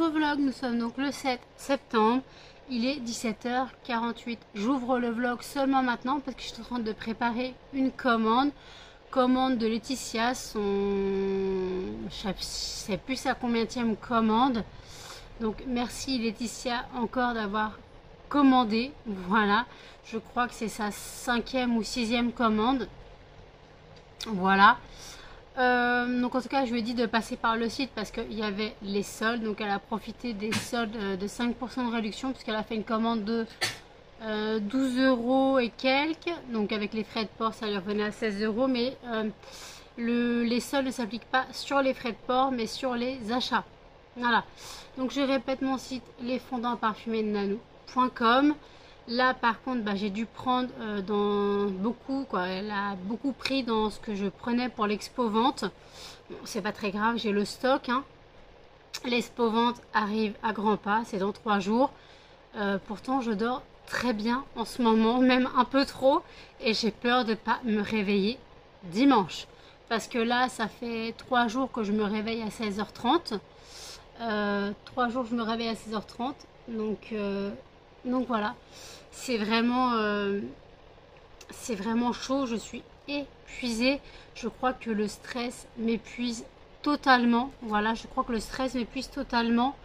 nouveau vlog. Nous sommes donc le 7 septembre. Il est 17h48. J'ouvre le vlog seulement maintenant parce que je suis en train de préparer une commande. Commande de Laetitia, je sais plus sa combienième commande. Donc merci Laetitia encore d'avoir commandé. Voilà, je crois que c'est sa 5e ou 6e commande. Voilà. Donc en tout cas je lui ai dit de passer par le site parce qu'il y avait les soldes. Donc elle a profité des soldes de 5% de réduction puisqu'elle a fait une commande de 12 € et quelques. Donc avec les frais de port ça lui revenait à 16 €. Mais les soldes ne s'appliquent pas sur les frais de port mais sur les achats. Voilà. Donc je répète mon site lesfondantparfumés.nano.com. Là par contre j'ai dû prendre dans beaucoup quoi. Elle a beaucoup pris dans ce que je prenais pour l'expo vente. Bon, c'est pas très grave, j'ai le stock hein. L'expo vente arrive à grands pas, c'est dans 3 jours. Pourtant je dors très bien en ce moment, même un peu trop, et j'ai peur de pas me réveiller dimanche parce que là ça fait 3 jours que je me réveille à 16h30. 3 jours je me réveille à 16h30, donc voilà, c'est vraiment chaud, je suis épuisée. Je crois que le stress m'épuise totalement. Voilà, je crois que le stress m'épuise totalement.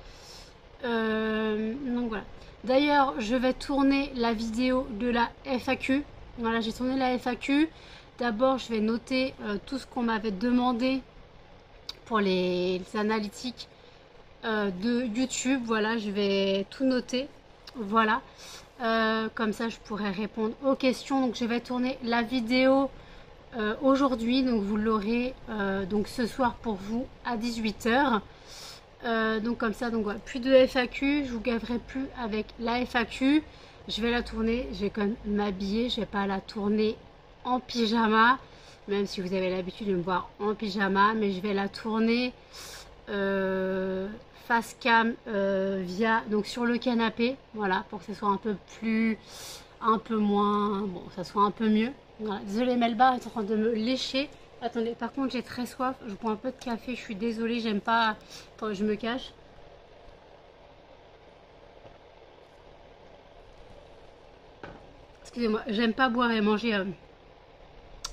Donc voilà. D'ailleurs, je vais tourner la vidéo de la FAQ. Voilà, j'ai tourné la FAQ. D'abord, je vais noter tout ce qu'on m'avait demandé pour les analytiques de YouTube. Voilà, je vais tout noter. Voilà, comme ça je pourrais répondre aux questions. Donc je vais tourner la vidéo aujourd'hui, donc vous l'aurez donc ce soir pour vous à 18 h. Donc comme ça, donc voilà, plus de FAQ, je vous gaverai plus avec la FAQ. Je vais la tourner, je vais quand même m'habiller, je vais pas la tourner en pyjama, même si vous avez l'habitude de me voir en pyjama, mais je vais la tourner face cam via donc sur le canapé, voilà, pour que ce soit un peu moins, bon, ça soit un peu mieux. Voilà. Désolée, Melba est en train de me lécher. Attendez, par contre j'ai très soif, je bois un peu de café, je suis désolée, j'aime pas. Attends, je me cache. Excusez-moi, j'aime pas boire et manger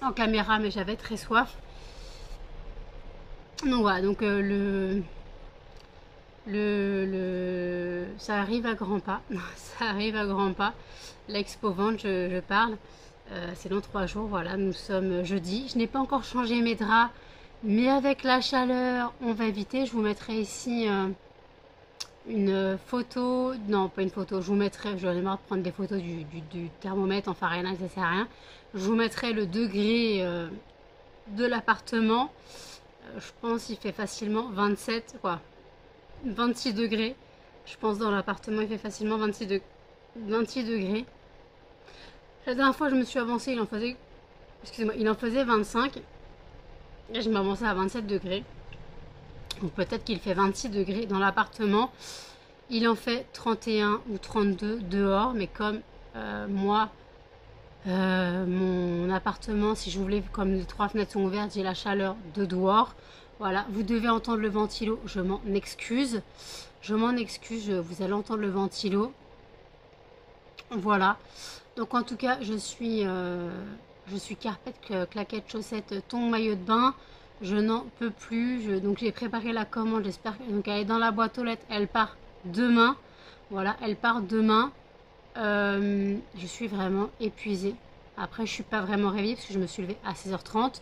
en caméra, mais j'avais très soif. Donc voilà, donc ça arrive à grands pas. Ça arrive à grands pas. L'expo vente, je parle. C'est dans 3 jours. Voilà, nous sommes jeudi. Je n'ai pas encore changé mes draps, mais avec la chaleur, on va éviter. Je vous mettrai ici une photo. Non, pas une photo. Je vous mettrai. J'en ai marre de prendre des photos du thermomètre en Fahrenheit, ça sert à rien. Je vous mettrai le degré de l'appartement. Je pense qu'il fait facilement 27 quoi. 26 degrés. Je pense dans l'appartement il fait facilement 26 degrés. La dernière fois je me suis avancée, il en faisait, excusez-moi, il en faisait 25. Et je m'avançais à 27 degrés. Donc peut-être qu'il fait 26 degrés dans l'appartement. Il en fait 31 ou 32 dehors. Mais comme moi, mon appartement, si je voulais, comme les 3 fenêtres sont ouvertes, j'ai la chaleur de dehors. Voilà, vous devez entendre le ventilo, je m'en excuse. Je m'en excuse, vous allez entendre le ventilo. Voilà, donc en tout cas, je suis carpette, claquette, chaussettes, tongs, maillot de bain. Je n'en peux plus. Donc j'ai préparé la commande, j'espère que donc elle est dans la boîte aux lettres, elle part demain. Voilà, elle part demain. Je suis vraiment épuisée. Après, je suis pas vraiment réveillée parce que je me suis levée à 16h30.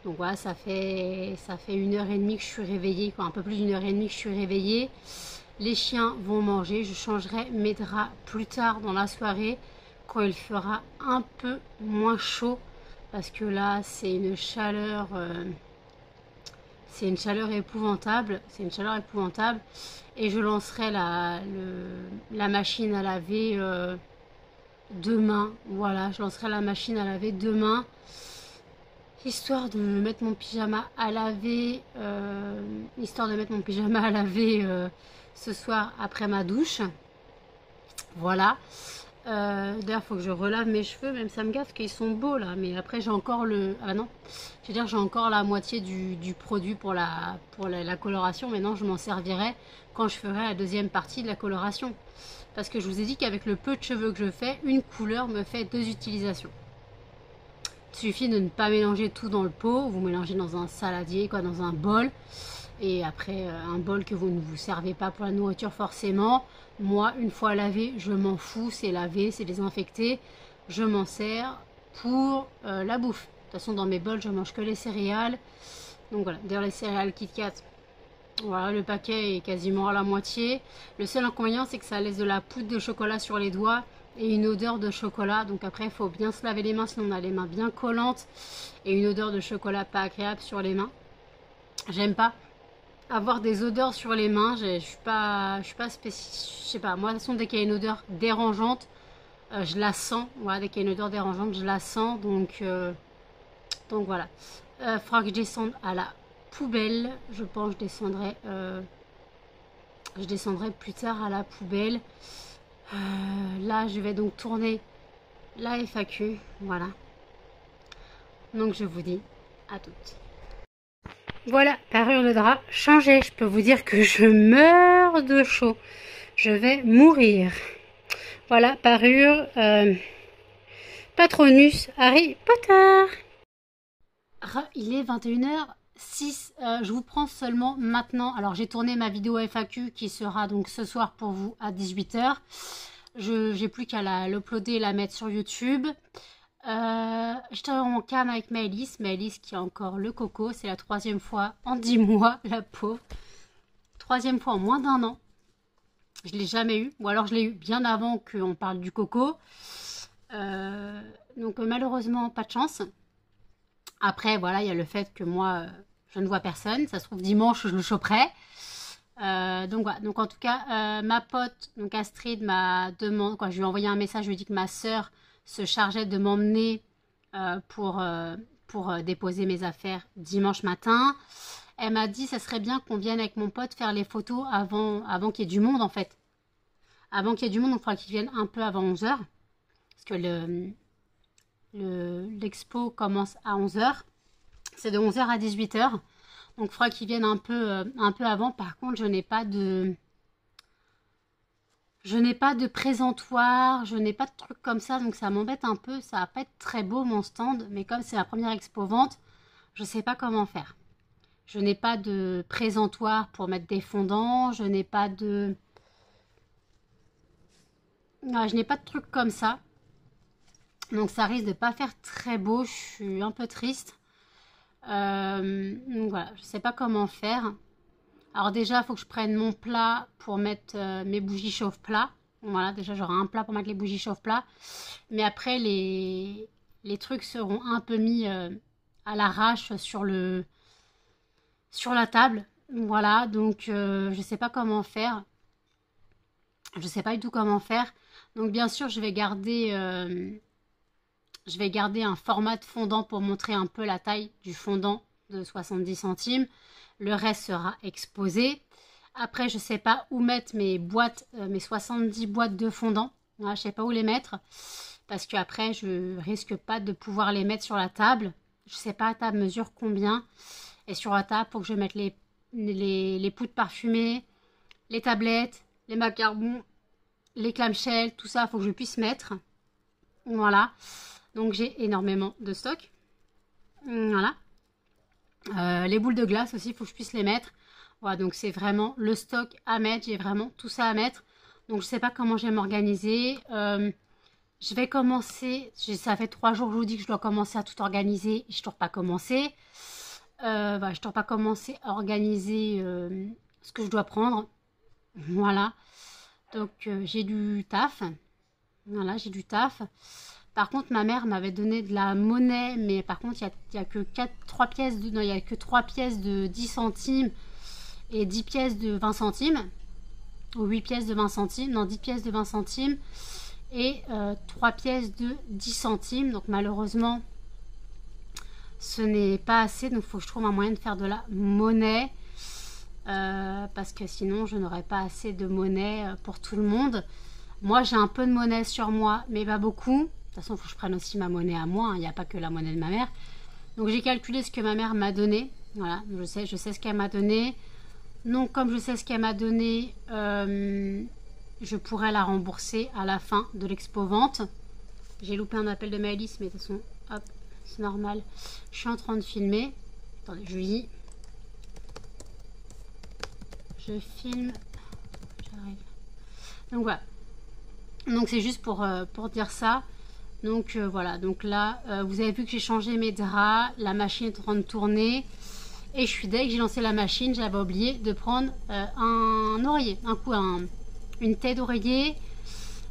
Donc voilà, ça fait 1h30 que je suis réveillée, quoi, un peu plus d'1h30 que je suis réveillée. Les chiens vont manger, je changerai mes draps plus tard dans la soirée quand il fera un peu moins chaud parce que là c'est une chaleur épouvantable, et je lancerai la machine à laver demain. Voilà, je lancerai la machine à laver demain. Histoire de mettre mon pyjama à laver, ce soir après ma douche. Voilà. D'ailleurs, faut que je relave mes cheveux, même ça me gaffe qu'ils sont beaux là. Mais après, j'ai encore le. Ah non, je veux dire, j'ai encore la moitié du produit pour la coloration. Maintenant, je m'en servirai quand je ferai la deuxième partie de la coloration. Parce que je vous ai dit qu'avec le peu de cheveux que je fais, une couleur me fait 2 utilisations. Il suffit de ne pas mélanger tout dans le pot. Vous mélangez dans un saladier, quoi, dans un bol. Et après, un bol que vous ne vous servez pas pour la nourriture forcément. Moi, une fois lavé, je m'en fous. C'est lavé, c'est désinfecté. Je m'en sers pour la bouffe. De toute façon, dans mes bols, je mange que les céréales. Donc voilà, d'ailleurs les céréales KitKat. Voilà, le paquet est quasiment à la moitié. Le seul inconvénient, c'est que ça laisse de la poudre de chocolat sur les doigts et une odeur de chocolat. Donc après, il faut bien se laver les mains, sinon on a les mains bien collantes et une odeur de chocolat pas agréable sur les mains. J'aime pas avoir des odeurs sur les mains. Je suis pas spécifique. Je sais pas. Moi, de toute façon, dès qu'il y a une odeur dérangeante, je la sens. Voilà, dès qu'il y a une odeur dérangeante, je la sens. Donc voilà. Faudra que je descende à la poubelle. Je pense que je descendrai plus tard à la poubelle. Là, je vais donc tourner la FAQ. Voilà. Donc, je vous dis à toutes. Voilà, parure de drap changée. Je peux vous dire que je meurs de chaud. Je vais mourir. Voilà, parure Patronus Harry Potter. Il est 21h06. Je vous prends seulement maintenant. Alors, j'ai tourné ma vidéo FAQ qui sera donc ce soir pour vous à 18h. J'ai plus qu'à l'uploader et la mettre sur YouTube. J'étais en cam avec Maëlys. Maëlys qui a encore le coco. C'est la 3e fois en 10 mois, la pauvre. 3e fois en moins d'1 an. Je ne l'ai jamais eu. Ou alors je l'ai eu bien avant qu'on parle du coco. Donc malheureusement, pas de chance. Après, voilà, il y a le fait que moi, je ne vois personne. Ça se trouve, dimanche, je le choperai. Donc voilà. Donc en tout cas, ma pote, donc Astrid, m'a demandé, quoi, je lui ai envoyé un message, je lui ai dit que ma soeur se chargeait de m'emmener pour déposer mes affaires dimanche matin. Elle m'a dit ça serait bien qu'on vienne avec mon pote faire les photos avant qu'il y ait du monde en fait. Avant qu'il y ait du monde, il faudra qu'il vienne un peu avant 11h. Parce que l'expo commence à 11h. C'est de 11h à 18h. Donc il faudra qu'il vienne un peu avant. Par contre, je n'ai pas de présentoir, je n'ai pas de trucs comme ça, donc ça m'embête un peu. Ça va pas être très beau mon stand, mais comme c'est ma première expo vente, je sais pas comment faire. Je n'ai pas de présentoir pour mettre des fondants, je n'ai pas de... Ouais, je n'ai pas de trucs comme ça. Donc ça risque de pas faire très beau, je suis un peu triste. Donc voilà, je sais pas comment faire. Alors déjà, il faut que je prenne mon plat pour mettre mes bougies chauffe-plat. Voilà, déjà j'aurai un plat pour mettre les bougies chauffe-plat. Mais après, les trucs seront un peu mis à l'arrache sur la table. Voilà, donc je sais pas comment faire. Je sais pas du tout comment faire. Donc bien sûr, je vais garder un format de fondant pour montrer un peu la taille du fondant de 70 centimes. Le reste sera exposé. Après, je ne sais pas où mettre mes boîtes, mes 70 boîtes de fondant. Voilà, je ne sais pas où les mettre. Parce qu'après, je risque pas de pouvoir les mettre sur la table. Je ne sais pas à table mesure combien. Et sur la table, pour que je mette les poudres parfumées, les tablettes, les macarons, les clamshells, tout ça, il faut que je puisse mettre. Voilà. Donc, j'ai énormément de stock. Voilà. Les boules de glace aussi, il faut que je puisse les mettre. Voilà, donc c'est vraiment le stock à mettre. J'ai vraiment tout ça à mettre. Donc je sais pas comment je vais m'organiser. Je vais commencer. Ça fait 3 jours que je vous dis que je dois commencer à tout organiser. Et je ne dois pas commencer. Voilà, je ne dois pas commencer à organiser ce que je dois prendre. Voilà. Donc j'ai du taf. Voilà, j'ai du taf. Par contre, ma mère m'avait donné de la monnaie, mais par contre, il n'y a que 3 pièces de 10 centimes et 10 pièces de 20 centimes. Ou 8 pièces de 20 centimes. Non, 10 pièces de 20 centimes et 3 pièces de 10 centimes. Donc malheureusement, ce n'est pas assez. Donc il faut que je trouve un moyen de faire de la monnaie. Parce que sinon, je n'aurai pas assez de monnaie pour tout le monde. Moi, j'ai un peu de monnaie sur moi, mais pas beaucoup. De toute façon, il faut que je prenne aussi ma monnaie à moi. Il n'y a pas que la monnaie de ma mère. Donc, j'ai calculé ce que ma mère m'a donné. Voilà, je sais ce qu'elle m'a donné. Donc, comme je sais ce qu'elle m'a donné, je pourrais la rembourser à la fin de l'expo vente. J'ai loupé un appel de Maëlys, mais de toute façon, hop, c'est normal. Je suis en train de filmer. Attendez, je lis. Je filme. J'arrive. Donc voilà. Donc c'est juste pour dire ça. Donc voilà. Donc là, vous avez vu que j'ai changé mes draps. La machine est en train de tourner. Et je suis dès que j'ai lancé la machine, j'avais oublié de prendre un oreiller. Une tête d'oreiller.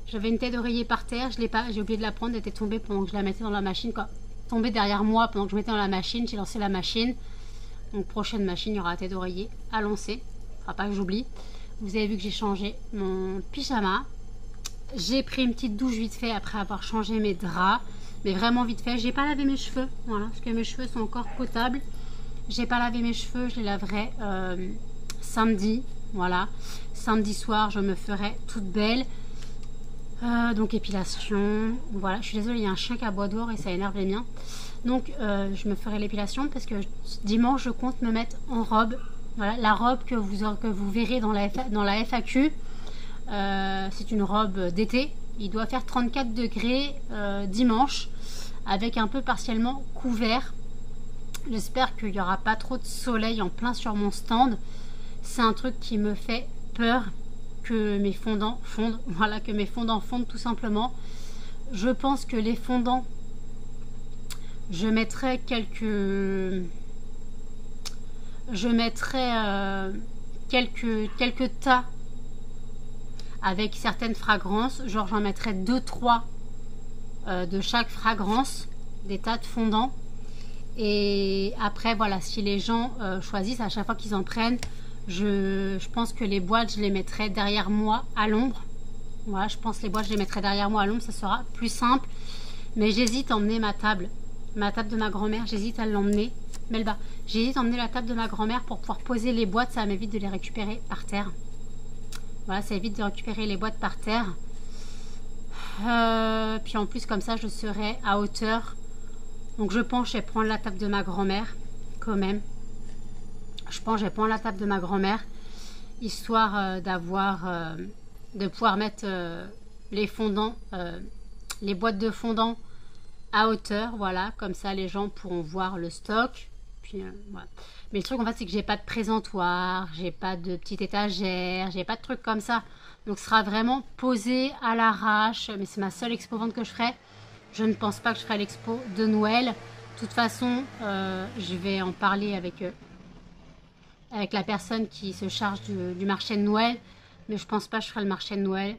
J'avais une tête d'oreiller par terre. Je l'ai pas. J'ai oublié de la prendre. Elle était tombée pendant que je la mettais dans la machine. Quoi. Tombée derrière moi pendant que je mettais dans la machine. J'ai lancé la machine. Donc prochaine machine, il y aura la tête d'oreiller à lancer. Faudra pas que j'oublie. Vous avez vu que j'ai changé mon pyjama. J'ai pris une petite douche vite fait après avoir changé mes draps. Mais vraiment vite fait. J'ai pas lavé mes cheveux. Voilà, parce que mes cheveux sont encore potables. J'ai pas lavé mes cheveux. Je les laverai samedi. Voilà. Samedi soir, je me ferai toute belle. Donc épilation. Voilà. Je suis désolée, il y a un chien qui aboie dehors et ça énerve les miens. Donc je me ferai l'épilation parce que dimanche, je compte me mettre en robe. Voilà, la robe que vous verrez dans la FAQ. C'est une robe d'été. Il doit faire 34 degrés dimanche avec un peu partiellement couvert. J'espère qu'il n'y aura pas trop de soleil en plein sur mon stand. C'est un truc qui me fait peur que mes fondants fondent. Voilà, que mes fondants fondent tout simplement. Je pense que les fondants, je mettrai quelques tas avec certaines fragrances, genre j'en mettrai 2-3 de chaque fragrance, des tas de fondants. Et après voilà, si les gens choisissent à chaque fois qu'ils en prennent, je pense que les boîtes je les mettrai derrière moi à l'ombre. Voilà, je pense que les boîtes je les mettrai derrière moi à l'ombre, ça sera plus simple. Mais j'hésite à emmener ma table de ma grand-mère, j'hésite à l'emmener. Melba, j'hésite à emmener la table de ma grand-mère pour pouvoir poser les boîtes, ça m'évite de les récupérer par terre. Voilà, ça évite de récupérer les boîtes par terre. Puis en plus, comme ça, je serai à hauteur. Donc je pense que je vais prendre la table de ma grand-mère, quand même. Je pense que je vais prendre la table de ma grand-mère, histoire de pouvoir mettre les fondants, les boîtes de fondants à hauteur, voilà, comme ça les gens pourront voir le stock. Puis voilà. Mais le truc en fait c'est que j'ai pas de présentoir, j'ai pas de petite étagère, j'ai pas de trucs comme ça. Donc ce sera vraiment posé à l'arrache, mais c'est ma seule expo vente que je ferai. Je ne pense pas que je ferai l'expo de Noël. De toute façon, je vais en parler avec la personne qui se charge du marché de Noël, mais je pense pas que je ferai le marché de Noël.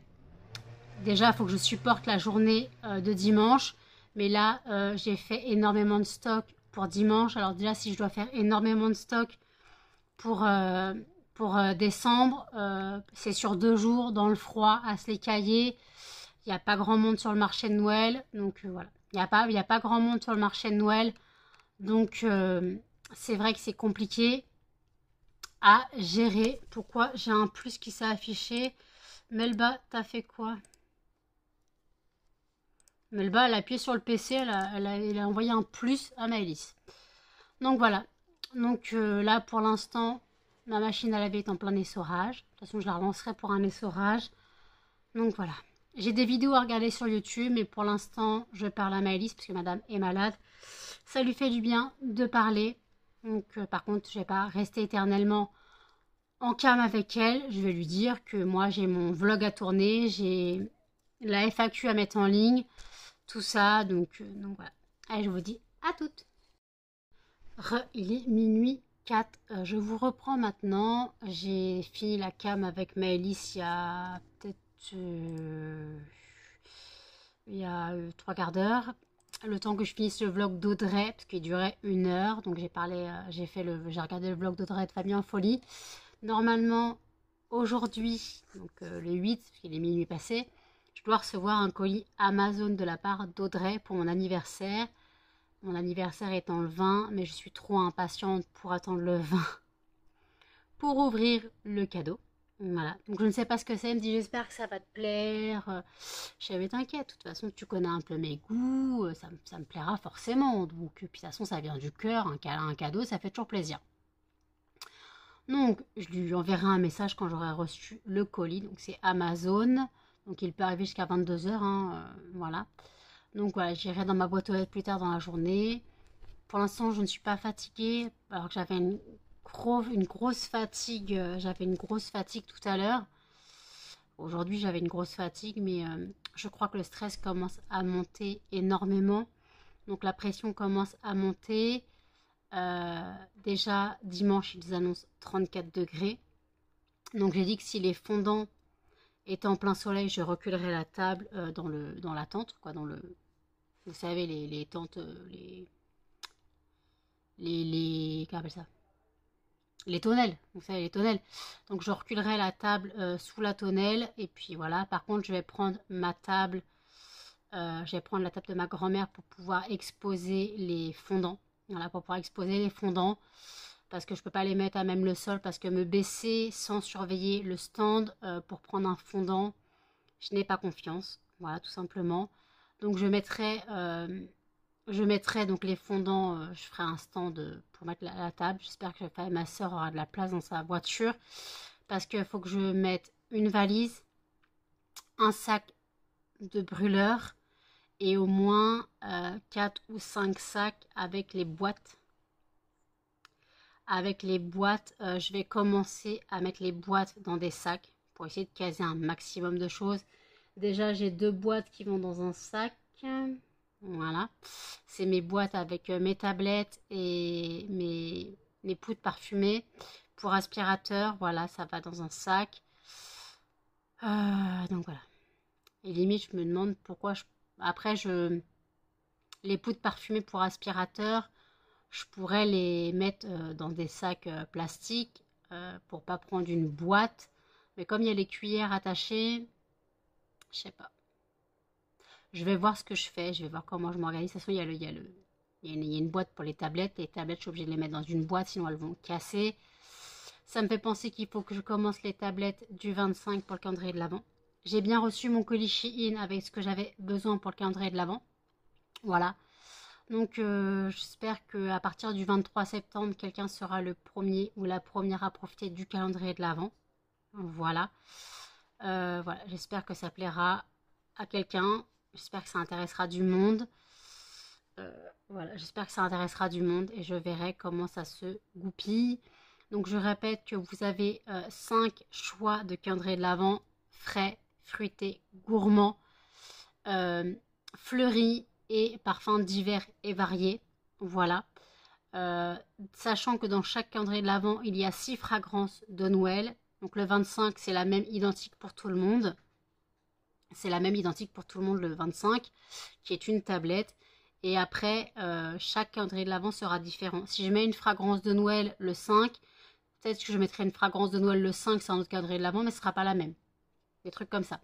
Déjà, il faut que je supporte la journée de dimanche. Mais là, j'ai fait énormément de stock pour dimanche. Alors déjà, si je dois faire énormément de stock pour décembre, c'est sur 2 jours dans le froid, à se les cailler. Il n'y a pas grand monde sur le marché de Noël. Donc voilà, il n'y a pas grand monde sur le marché de Noël. Donc c'est vrai que c'est compliqué à gérer. Pourquoi j'ai un plus qui s'est affiché? Melba, t'as fait quoi? Melba, elle a appuyé sur le PC, elle a envoyé un plus à Maëlys. Donc voilà. Donc là, pour l'instant, ma machine à laver est en plein essorage. De toute façon, je la relancerai pour un essorage. Donc voilà. J'ai des vidéos à regarder sur YouTube, mais pour l'instant, je parle à Maëlys parce que madame est malade. Ça lui fait du bien de parler. Donc par contre, je ne vais pas rester éternellement en cam avec elle. Je vais lui dire que moi, j'ai mon vlog à tourner, j'ai la FAQ à mettre en ligne. Tout ça, donc voilà. Allez, je vous dis à toutes. Il est minuit 4. Je vous reprends maintenant. J'ai fini la cam avec Maëlys il y a peut-être 3 quarts d'heure. Le temps que je finisse le vlog d'Audrey, parce qu'il durait 1 heure. Donc j'ai regardé le vlog d'Audrey de Fabien en folie. Normalement, aujourd'hui, donc le 8, parce qu'il est minuit passé, je dois recevoir un colis Amazon de la part d'Audrey pour mon anniversaire. Mon anniversaire étant le 20, mais je suis trop impatiente pour attendre le 20 pour ouvrir le cadeau. Voilà, donc je ne sais pas ce que c'est, elle me dit j'espère que ça va te plaire. Je savais t'inquiète, de toute façon tu connais un peu mes goûts, ça me plaira forcément. Donc, puis de toute façon ça vient du cœur, un câlin, un cadeau, ça fait toujours plaisir. Donc je lui enverrai un message quand j'aurai reçu le colis, donc c'est Amazon, donc il peut arriver jusqu'à 22h, hein, voilà. Donc voilà, j'irai dans ma boîte aux lettres plus tard dans la journée. Pour l'instant je ne suis pas fatiguée, alors que j'avais une grosse fatigue, j'avais une grosse fatigue tout à l'heure. Aujourd'hui, j'avais une grosse fatigue, mais je crois que le stress commence à monter énormément. Donc la pression commence à monter. Déjà, dimanche, ils annoncent 34 degrés. Donc j'ai dit que si les fondants étaient en plein soleil, je reculerais la table dans la tente, quoi, vous savez, les tentes, comment on appelle ça, les tonnelles, vous savez, les tonnelles. Donc je reculerai la table sous la tonnelle, et puis voilà. Par contre, je vais prendre ma table, je vais prendre la table de ma grand-mère pour pouvoir exposer les fondants. Voilà, pour pouvoir exposer les fondants, parce que je peux pas les mettre à même le sol, parce que me baisser sans surveiller le stand pour prendre un fondant, je n'ai pas confiance. Voilà, tout simplement. Donc je mettrai donc les fondants, je ferai un stand pour mettre la table. J'espère que ma soeur aura de la place dans sa voiture. Parce qu'il faut que je mette une valise, un sac de brûleur et au moins 4 ou 5 sacs avec les boîtes. Avec les boîtes, je vais commencer à mettre les boîtes dans des sacs pour essayer de caser un maximum de choses. Déjà, j'ai 2 boîtes qui vont dans un sac. Voilà. C'est mes boîtes avec mes tablettes et mes poudres parfumées. Pour aspirateur, voilà, ça va dans un sac. Donc voilà. Et limite, je me demande pourquoi Après, les poudres parfumées pour aspirateur, je pourrais les mettre dans des sacs plastiques pour pas prendre une boîte. Mais comme il y a les cuillères attachées, je sais pas. Je vais voir ce que je fais, je vais voir comment je m'organise. De toute façon, il y a une boîte pour les tablettes. Les tablettes, je suis obligée de les mettre dans une boîte, sinon elles vont casser. Ça me fait penser qu'il faut que je commence les tablettes du 25 pour le calendrier de l'Avent. J'ai bien reçu mon colis Shein avec ce que j'avais besoin pour le calendrier de l'Avent. Voilà. Donc j'espère qu'à partir du 23 septembre, quelqu'un sera le premier ou la première à profiter du calendrier de l'Avent. Voilà. Voilà, j'espère que ça plaira à quelqu'un. J'espère que ça intéressera du monde. Voilà, j'espère que ça intéressera du monde et je verrai comment ça se goupille. Donc je répète que vous avez 5 choix de calendrier de l'Avent, frais, fruités, gourmands, fleuris et parfums divers et variés. Voilà. Sachant que dans chaque calendrier de l'Avent, il y a 6 fragrances de Noël. Donc le 25, c'est la même identique pour tout le monde. C'est la même identique pour tout le monde le 25, qui est une tablette. Et après, chaque calendrier de l'Avent sera différent. Si je mets une fragrance de Noël le 5, peut-être que je mettrai une fragrance de Noël le 5, c'est un autre calendrier de l'Avent, mais ce ne sera pas la même. Des trucs comme ça.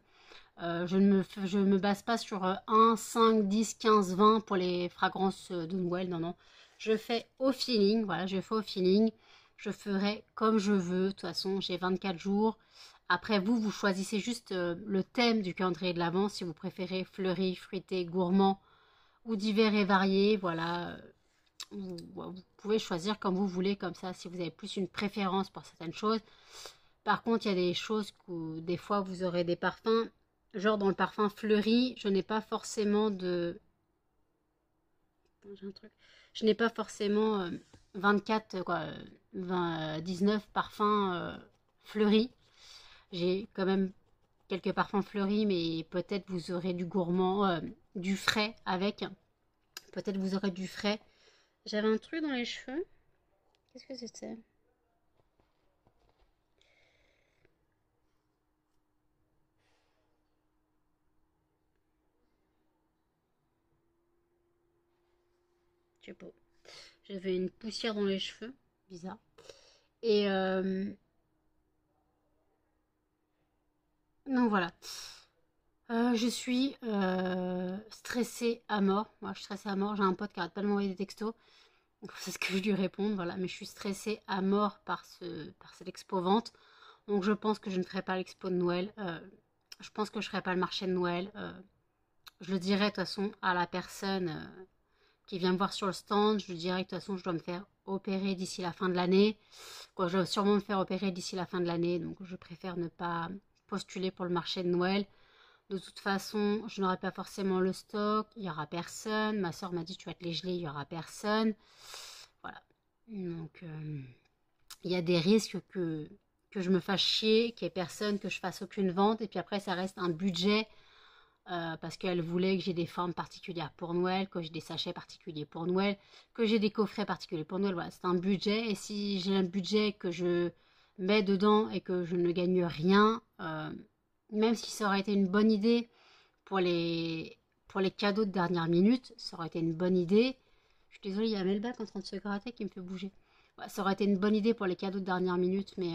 Je ne me base pas sur 1, 5, 10, 15, 20 pour les fragrances de Noël. Non, non. Je fais au feeling. Voilà, je fais au feeling. Je ferai comme je veux. De toute façon, j'ai 24 jours. Après, vous choisissez juste le thème du calendrier de l'Avent. Si vous préférez fleuri, fruité, gourmand ou divers et variés. Voilà. Vous pouvez choisir comme vous voulez, comme ça, si vous avez plus une préférence pour certaines choses. Par contre, il y a des choses où des fois vous aurez des parfums. Genre dans le parfum fleuri, je n'ai pas forcément de... J'ai un truc. Je n'ai pas forcément 24, 19 parfums fleuris. J'ai quand même quelques parfums fleuris, mais peut-être vous aurez du gourmand, du frais avec. Peut-être vous aurez du frais. J'avais un truc dans les cheveux. Qu'est-ce que c'était? Je sais pas. J'avais une poussière dans les cheveux. Bizarre. Et donc voilà. Je suis stressée à mort. Moi, je suis stressée à mort. J'ai un pote qui arrête pas de m'envoyer des textos. Donc c'est ce que je lui réponds. Voilà. Mais je suis stressée à mort par cette expo vente. Donc je pense que je ne ferai pas l'expo de Noël. Je pense que je ne ferai pas le marché de Noël. Je le dirai de toute façon à la personne qui vient me voir sur le stand. Je lui dirai que de toute façon je dois me faire opérer d'ici la fin de l'année. Quoi, je dois sûrement me faire opérer d'ici la fin de l'année. Donc je préfère ne pas postuler pour le marché de Noël. De toute façon, je n'aurai pas forcément le stock. Il n'y aura personne. Ma soeur m'a dit tu vas te les geler, il n'y aura personne. Voilà. Donc il y a des risques que je me fasse chier, qu'il n'y ait personne, que je fasse aucune vente. Et puis après, ça reste un budget parce qu'elle voulait que j'ai des formes particulières pour Noël, que j'ai des sachets particuliers pour Noël, que j'ai des coffrets particuliers pour Noël. Voilà, c'est un budget. Et si j'ai un budget que je mets dedans et que je ne gagne rien, même si ça aurait été une bonne idée pour les cadeaux de dernière minute, ça aurait été une bonne idée. Je suis désolée, il y a Melbac en train de se gratter qui me fait bouger. Ouais, ça aurait été une bonne idée pour les cadeaux de dernière minute, mais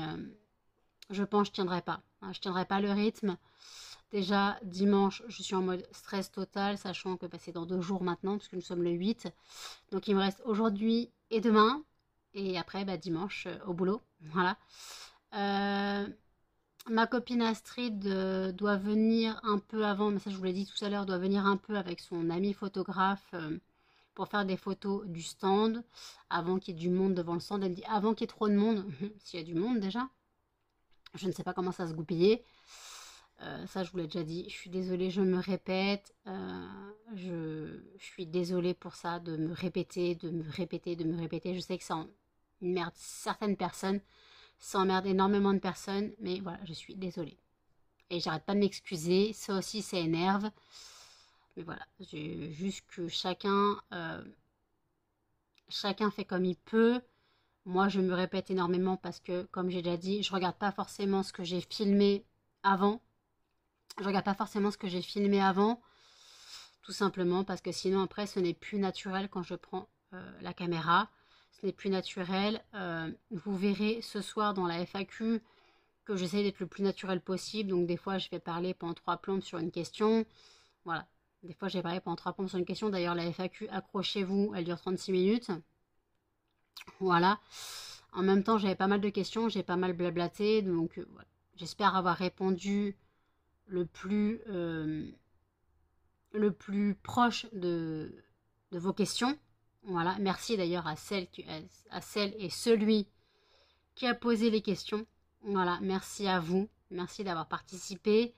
je pense que je tiendrai pas. Je tiendrai pas le rythme. Déjà, dimanche, je suis en mode stress total, sachant que c'est dans 2 jours maintenant, puisque nous sommes le 8. Donc, il me reste aujourd'hui et demain. Et après, dimanche, au boulot. Voilà. Ma copine Astrid doit venir un peu avant, mais ça je vous l'ai dit tout à l'heure, doit venir un peu avec son ami photographe pour faire des photos du stand, avant qu'il y ait du monde devant le stand. Elle me dit avant qu'il y ait trop de monde, s'il y a du monde déjà. Je ne sais pas comment ça se goupiller. Ça, je vous l'ai déjà dit. Je suis désolée, je me répète. Je suis désolée pour ça, de me répéter, de me répéter, de me répéter. Je sais que ça emmerde certaines personnes. Ça emmerde énormément de personnes. Mais voilà, je suis désolée. Et j'arrête pas de m'excuser. Ça aussi, ça énerve. Mais voilà, juste que chacun fait comme il peut. Moi, je me répète énormément parce que, comme j'ai déjà dit, je regarde pas forcément ce que j'ai filmé avant. Je regarde pas forcément ce que j'ai filmé avant, tout simplement parce que sinon après ce n'est plus naturel quand je prends la caméra. Ce n'est plus naturel. Vous verrez ce soir dans la FAQ que j'essaie d'être le plus naturel possible. Donc des fois je vais parler pendant 3 plombes sur une question. Voilà. Des fois j'ai parlé pendant 3 plombes sur une question. D'ailleurs la FAQ, accrochez-vous, elle dure 36 minutes. Voilà. En même temps j'avais pas mal de questions, j'ai pas mal blablaté. Donc voilà. J'espère avoir répondu le plus proche de vos questions. Voilà, merci d'ailleurs à celle et celui qui a posé les questions. Voilà, merci à vous, merci d'avoir participé.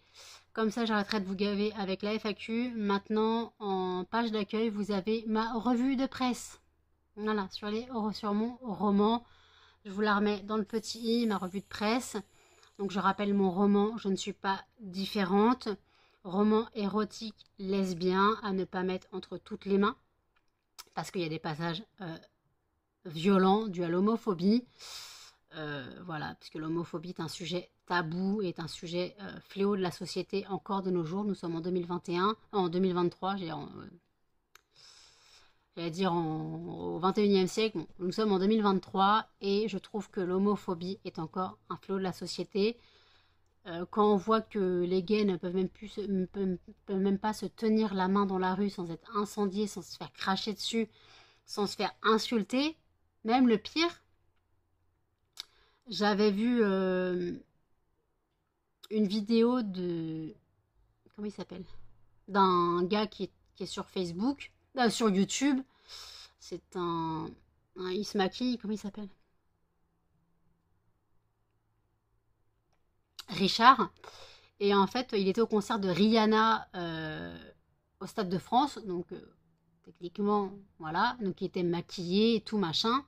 Comme ça, j'arrêterai de vous gaver avec la FAQ. Maintenant, en page d'accueil, vous avez ma revue de presse. Voilà, sur mon roman. Je vous la remets dans le petit i, ma revue de presse. Donc je rappelle mon roman, je ne suis pas différente. Roman érotique lesbien à ne pas mettre entre toutes les mains. Parce qu'il y a des passages violents dus à l'homophobie. Voilà, puisque l'homophobie est un sujet tabou, est un sujet fléau de la société encore de nos jours. Nous sommes en 2021, en 2023, j'allais dire au 21e siècle. Bon, nous sommes en 2023 et je trouve que l'homophobie est encore un fléau de la société. Quand on voit que les gays ne peuvent même pas se tenir la main dans la rue sans être incendiés, sans se faire cracher dessus, sans se faire insulter, même le pire. J'avais vu une vidéo de... Comment il s'appelle? D'un gars qui est sur Facebook, sur YouTube. C'est un il se maquille, comment il s'appelle? Richard. Et en fait, il était au concert de Rihanna au Stade de France. Donc, techniquement, voilà. Donc, il était maquillé et tout machin.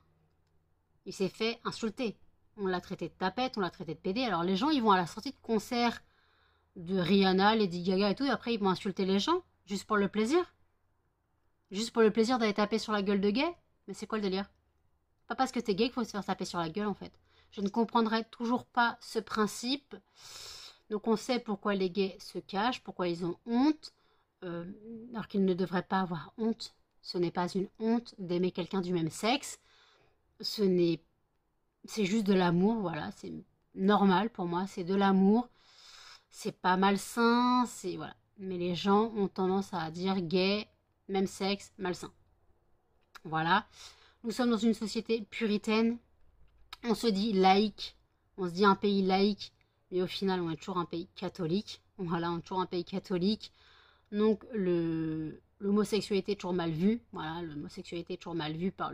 Il s'est fait insulter. On l'a traité de tapette, on l'a traité de pédé. Alors, les gens, ils vont à la sortie de concert de Rihanna, Lady Gaga et tout. Et après, ils vont insulter les gens. Juste pour le plaisir. Juste pour le plaisir d'aller taper sur la gueule de gay. Mais c'est quoi le délire? Pas parce que t'es gay qu'il faut se faire taper sur la gueule, en fait. Je ne comprendrai toujours pas ce principe. Donc on sait pourquoi les gays se cachent, pourquoi ils ont honte, alors qu'ils ne devraient pas avoir honte. Ce n'est pas une honte d'aimer quelqu'un du même sexe. C'est juste de l'amour, voilà. C'est normal pour moi, c'est de l'amour. C'est pas malsain, c'est voilà. Mais les gens ont tendance à dire gay, même sexe, malsain. Voilà. Nous sommes dans une société puritaine. On se dit laïque, on se dit un pays laïque, mais au final, on est toujours un pays catholique. Voilà, on est toujours un pays catholique. Donc, l'homosexualité est toujours mal vue. Voilà, l'homosexualité est toujours mal vue par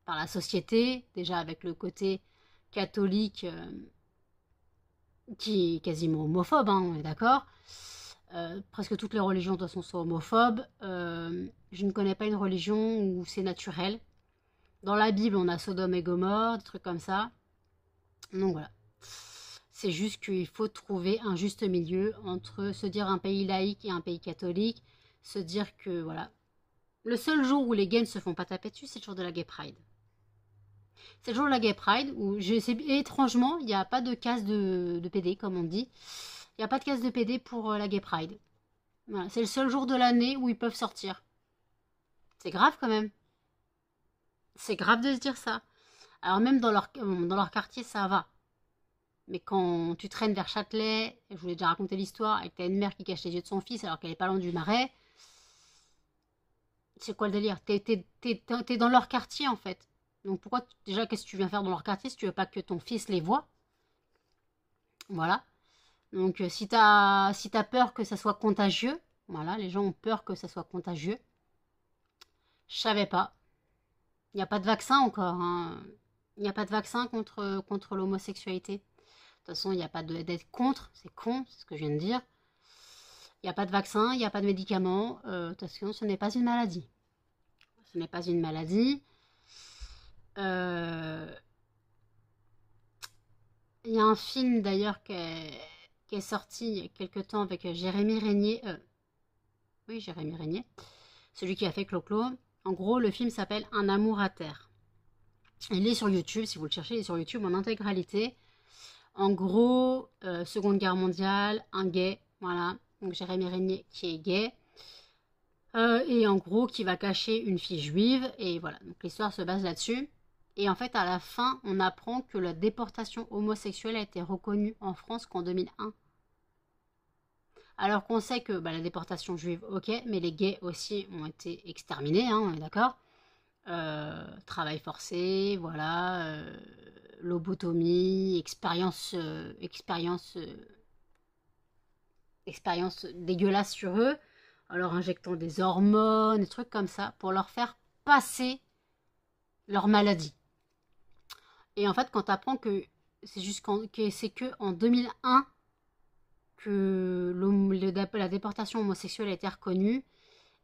la société. Déjà, avec le côté catholique qui est quasiment homophobe, hein, on est d'accord. Presque toutes les religions, de toute façon, sont homophobes. Je ne connais pas une religion où c'est naturel. Dans la Bible, on a Sodome et Gomorre, des trucs comme ça. Donc voilà. C'est juste qu'il faut trouver un juste milieu entre se dire un pays laïque et un pays catholique. Se dire que, voilà. Le seul jour où les gays ne se font pas taper dessus, c'est le jour de la Gay Pride. C'est le jour de la Gay Pride où, étrangement, il n'y a pas de casse de PD, comme on dit. Il n'y a pas de casse de PD pour la Gay Pride. Voilà. C'est le seul jour de l'année où ils peuvent sortir. C'est grave quand même. C'est grave de se dire ça. Alors même dans leur quartier, ça va. Mais quand tu traînes vers Châtelet, je vous ai déjà raconté l'histoire, et que t'as une mère qui cache les yeux de son fils alors qu'elle est pas loin du marais, c'est quoi le délire? T'es dans leur quartier en fait. Donc pourquoi, déjà, qu'est-ce que tu viens faire dans leur quartier si tu veux pas que ton fils les voie? Voilà. Donc si t'as peur que ça soit contagieux, voilà, les gens ont peur que ça soit contagieux. Je savais pas. Il n'y a pas de vaccin encore, hein. Il n'y a pas de vaccin contre l'homosexualité. De toute façon, il n'y a pas d'être contre, c'est con, c'est ce que je viens de dire. Il n'y a pas de vaccin, il n'y a pas de médicaments. De toute façon, ce n'est pas une maladie. Ce n'est pas une maladie. Il y a un film d'ailleurs qui est sorti il y a quelques temps avec Jérémy Régnier. Oui, Jérémy Régnier. Celui qui a fait Clo-Clo. En gros, le film s'appelle Un amour à terre. Il est sur YouTube, si vous le cherchez, il est sur YouTube en intégralité. En gros, Seconde Guerre mondiale, un gay, voilà, donc Jérémy Régnier qui est gay, et en gros qui va cacher une fille juive, et voilà, donc l'histoire se base là-dessus. Et en fait, à la fin, on apprend que la déportation homosexuelle a été reconnue en France qu'en 2001. Alors qu'on sait que la déportation juive, ok, mais les gays aussi ont été exterminés, hein, on est d'accord. Travail forcé, voilà, lobotomie, expérience dégueulasse sur eux, en leur injectant des hormones, des trucs comme ça, pour leur faire passer leur maladie. Et en fait, quand tu apprends que c'est que en 2001 que la déportation homosexuelle a été reconnue,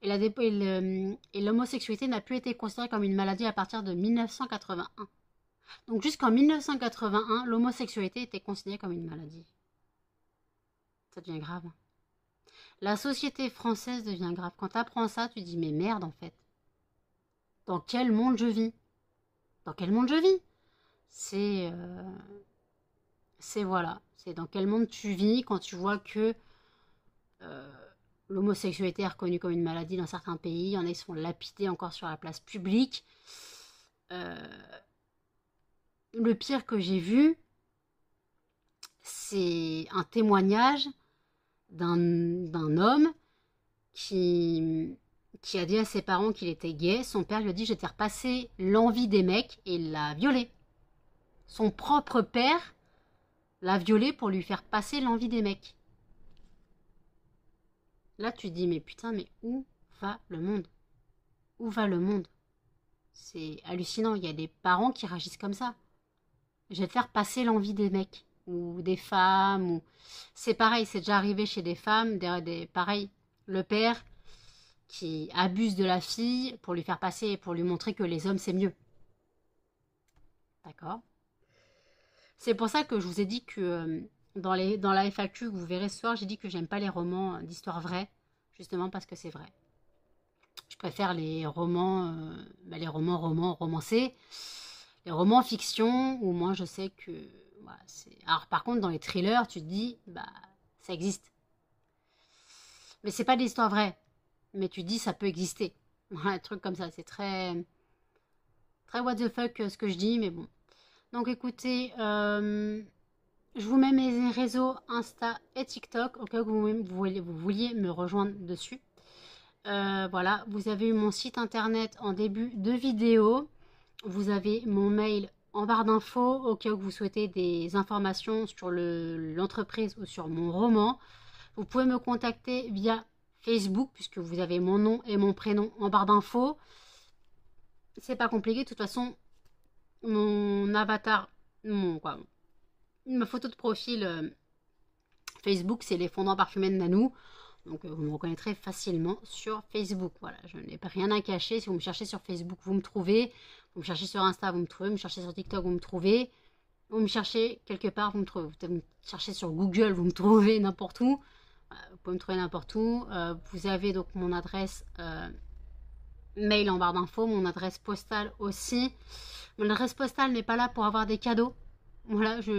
et l'homosexualité n'a plus été considérée comme une maladie à partir de 1981. Donc jusqu'en 1981, l'homosexualité était considérée comme une maladie. Ça devient grave. La société française devient grave. Quand tu apprends ça, tu dis mais merde en fait. Dans quel monde je vis? Dans quel monde je vis? C'est voilà. C'est dans quel monde tu vis quand tu vois que l'homosexualité est reconnue comme une maladie dans certains pays. Il y en a qui se font lapider encore sur la place publique. Le pire que j'ai vu, c'est un témoignage d'un homme qui a dit à ses parents qu'il était gay. Son père lui a dit « Je t'ai repassé l'envie des mecs » et il l'a violé. Son propre père l'a violé pour lui faire passer l'envie des mecs. Là, tu te dis, mais putain, mais où va le monde? Où va le monde? C'est hallucinant. Il y a des parents qui réagissent comme ça. Je vais te faire passer l'envie des mecs ou des femmes. C'est pareil, c'est déjà arrivé chez des femmes. Pareil, le père qui abuse de la fille pour lui faire passer, pour lui montrer que les hommes, c'est mieux. D'accord? C'est pour ça que je vous ai dit que dans la FAQ que vous verrez ce soir, j'ai dit que j'aime pas les romans d'histoire vraie, justement parce que c'est vrai. Je préfère les romans, romancés, les romans fiction, où moi je sais que... Voilà, alors par contre, dans les thrillers, tu te dis, ça existe. Mais c'est pas de l'histoire vraie. Mais tu te dis, ça peut exister. Un truc comme ça, c'est très... Très what the fuck ce que je dis, mais bon. Donc écoutez, je vous mets mes réseaux Insta et TikTok au cas où vous vouliez me rejoindre dessus. Voilà, vous avez eu mon site internet en début de vidéo. Vous avez mon mail en barre d'infos au cas où vous souhaitez des informations sur l'entreprise ou sur mon roman. Vous pouvez me contacter via Facebook puisque vous avez mon nom et mon prénom en barre d'infos. C'est pas compliqué, de toute façon, mon avatar, ma photo de profil Facebook, c'est les fondants parfumés de Nanou. Donc vous me reconnaîtrez facilement sur Facebook. Voilà, je n'ai rien à cacher. Si vous me cherchez sur Facebook, vous me trouvez. Vous me cherchez sur Insta, vous me trouvez. Vous me cherchez sur TikTok, vous me trouvez. Vous me cherchez quelque part, vous me trouvez. Vous me cherchez sur Google, vous me trouvez n'importe où. Vous pouvez me trouver n'importe où. Vous avez donc mon adresse mail en barre d'infos, mon adresse postale aussi. Mon adresse postale n'est pas là pour avoir des cadeaux. Voilà, je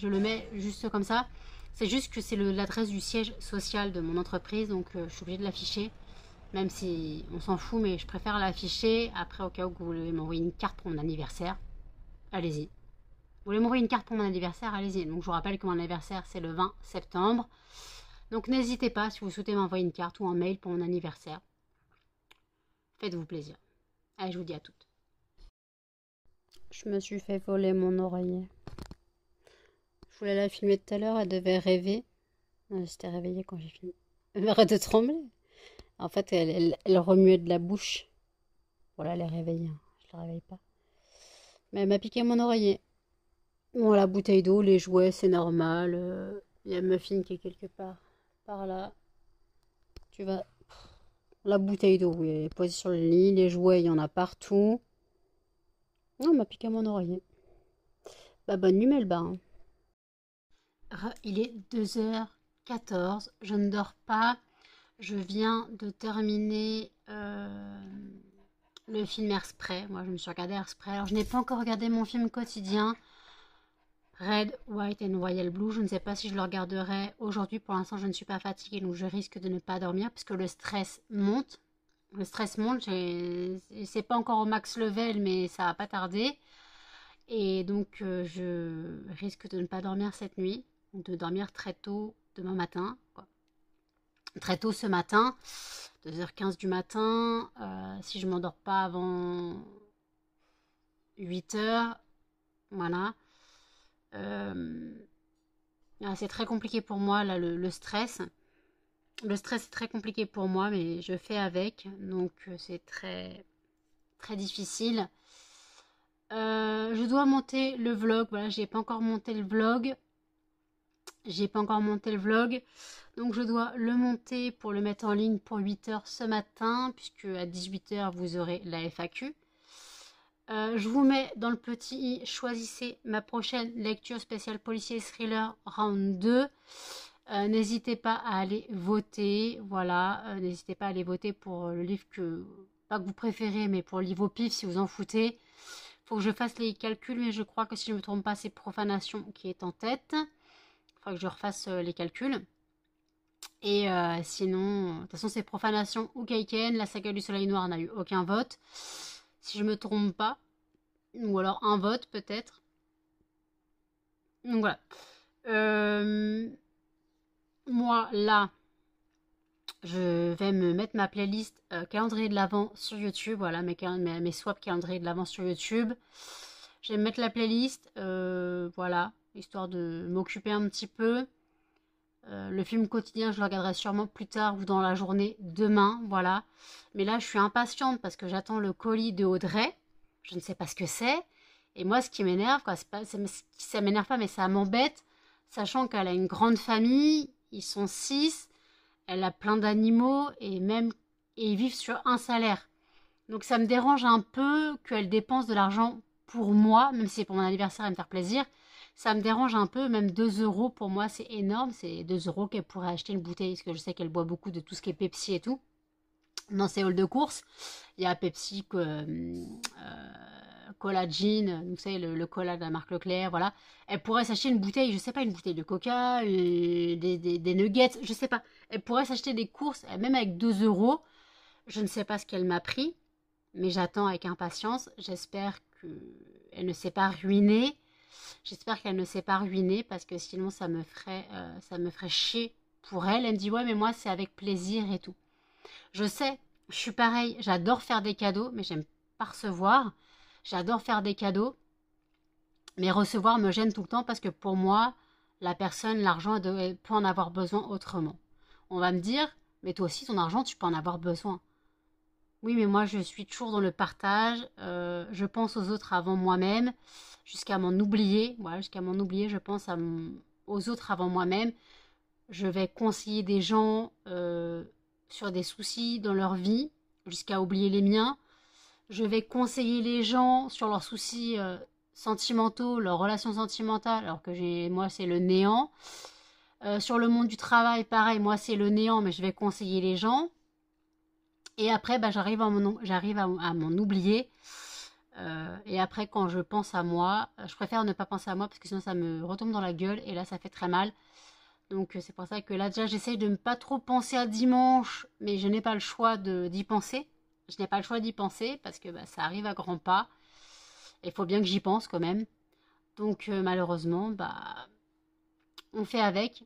le mets juste comme ça. C'est juste que c'est l'adresse du siège social de mon entreprise, donc je suis obligée de l'afficher. Même si on s'en fout, mais je préfère l'afficher. Après, au cas où vous voulez m'envoyer une carte pour mon anniversaire, allez-y. Vous voulez m'envoyer une carte pour mon anniversaire, allez-y. Donc je vous rappelle que mon anniversaire, c'est le 20 septembre. Donc n'hésitez pas si vous souhaitez m'envoyer une carte ou un mail pour mon anniversaire. Faites-vous plaisir. Allez, je vous dis à toutes. Je me suis fait voler mon oreiller. Je voulais la filmer tout à l'heure, elle devait rêver. J'étais réveillée quand j'ai filmé. Elle arrête de trembler. En fait, elle remuait de la bouche. Voilà, elle est réveillée. Je la réveille pas. Mais elle m'a piqué mon oreiller. Bon, la bouteille d'eau, les jouets, c'est normal. Il y a Muffin qui est quelque part. Par là. Tu vas... La bouteille d'eau, oui, elle est posée sur le lit. Les jouets, il y en a partout. Non, elle m'a piqué mon oreiller. Bah, bonne nuit, Melba. Il est 2h14. Je ne dors pas. Je viens de terminer le film Airspray. Moi, je me suis regardé Airspray. Alors, je n'ai pas encore regardé mon film quotidien. Red, White and Royal Blue. Je ne sais pas si je le regarderai aujourd'hui. Pour l'instant, je ne suis pas fatiguée, donc je risque de ne pas dormir puisque le stress monte. Le stress monte. C'est pas encore au max level, mais ça va pas tarder. Et donc, je risque de ne pas dormir cette nuit. De dormir très tôt demain matin, quoi. Très tôt ce matin, 2h15 du matin, si je ne m'endors pas avant 8h, voilà. C'est très compliqué pour moi, là, le stress. Le stress est très compliqué pour moi, mais je fais avec, donc c'est très, très difficile. Je dois monter le vlog, voilà, j'ai pas encore monté le vlog. Donc je dois le monter pour le mettre en ligne pour 8h ce matin, puisque à 18h vous aurez la FAQ. Je vous mets dans le petit i, choisissez ma prochaine lecture spéciale policier thriller round 2. N'hésitez pas à aller voter, voilà, n'hésitez pas à aller voter pour le livre pas que vous préférez, mais pour le livre au pif si vous en foutez. Faut que je fasse les calculs, mais je crois que si je ne me trompe pas, c'est Profanation qui est en tête. Il faudra que je refasse les calculs. Et sinon, de toute façon, c'est Profanation ou Kaiken. La saga du Soleil Noir n'a eu aucun vote. Si je me trompe pas. Ou alors un vote, peut-être. Donc voilà. Moi, là, je vais me mettre ma playlist calendrier de l'Avent sur YouTube. Voilà, mes swaps calendrier de l'Avent sur YouTube. Je vais me mettre la playlist. Voilà, histoire de m'occuper un petit peu. Le film quotidien, je le regarderai sûrement plus tard ou dans la journée demain, voilà. Mais là, je suis impatiente parce que j'attends le colis de Audrey. Je ne sais pas ce que c'est. Et moi, ce qui m'énerve, ça m'énerve pas, mais ça m'embête, sachant qu'elle a une grande famille, ils sont 6, elle a plein d'animaux et ils vivent sur un salaire. Donc ça me dérange un peu qu'elle dépense de l'argent pour moi, même si c'est pour mon anniversaire et me faire plaisir. Ça me dérange un peu, même 2 euros pour moi c'est énorme, c'est 2 euros qu'elle pourrait acheter une bouteille, parce que je sais qu'elle boit beaucoup de tout ce qui est Pepsi et tout. Dans ses halls de course, il y a Pepsi, Cola Gin, vous savez le cola de la marque Leclerc, voilà. Elle pourrait s'acheter une bouteille, je sais pas, une bouteille de coca, des nuggets, je sais pas. Elle pourrait s'acheter des courses, même avec 2 euros. Je ne sais pas ce qu'elle m'a pris, mais j'attends avec impatience. J'espère qu'elle ne s'est pas ruinée. J'espère qu'elle ne s'est pas ruinée parce que sinon ça me ferait chier pour elle. Elle me dit ouais mais moi c'est avec plaisir et tout. Je sais, je suis pareil, j'adore faire des cadeaux mais j'aime pas recevoir. J'adore faire des cadeaux Mais recevoir me gêne tout le temps parce que pour moi, la personne, l'argent, elle peut en avoir besoin autrement. On va me dire, mais toi aussi, ton argent, tu peux en avoir besoin. Oui, mais moi, je suis toujours dans le partage. Je pense aux autres avant moi-même, jusqu'à m'en oublier. Voilà, jusqu'à m'en oublier, je pense aux autres avant moi-même. Je vais conseiller des gens sur des soucis dans leur vie, jusqu'à oublier les miens. Je vais conseiller les gens sur leurs soucis sentimentaux, leurs relations sentimentales, alors que moi, c'est le néant. Sur le monde du travail, pareil, moi, c'est le néant, mais je vais conseiller les gens. Et après, bah, j'arrive à m'en oublier. Et après, quand je pense à moi, je préfère ne pas penser à moi parce que sinon ça me retombe dans la gueule et là, ça fait très mal. Donc, c'est pour ça que là, déjà, j'essaye de ne pas trop penser à dimanche, mais je n'ai pas le choix d'y penser. Je n'ai pas le choix d'y penser parce que bah, ça arrive à grands pas. Il faut bien que j'y pense quand même. Donc, malheureusement, bah, on fait avec.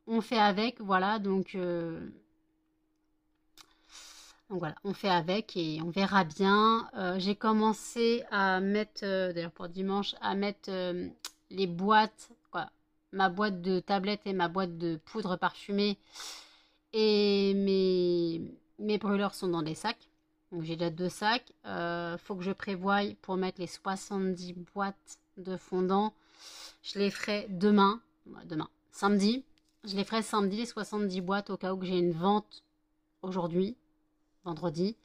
On fait avec, voilà. Donc voilà, on fait avec et on verra bien. J'ai commencé à mettre, d'ailleurs pour dimanche, à mettre les boîtes, quoi, ma boîte de tablettes et ma boîte de poudre parfumée et mes brûleurs sont dans des sacs. Donc j'ai déjà 2 sacs. Faut que je prévoie pour mettre les 70 boîtes de fondant. Je les ferai demain, samedi. Je les ferai samedi, les 70 boîtes au cas où que j'ai une vente aujourd'hui, vendredi.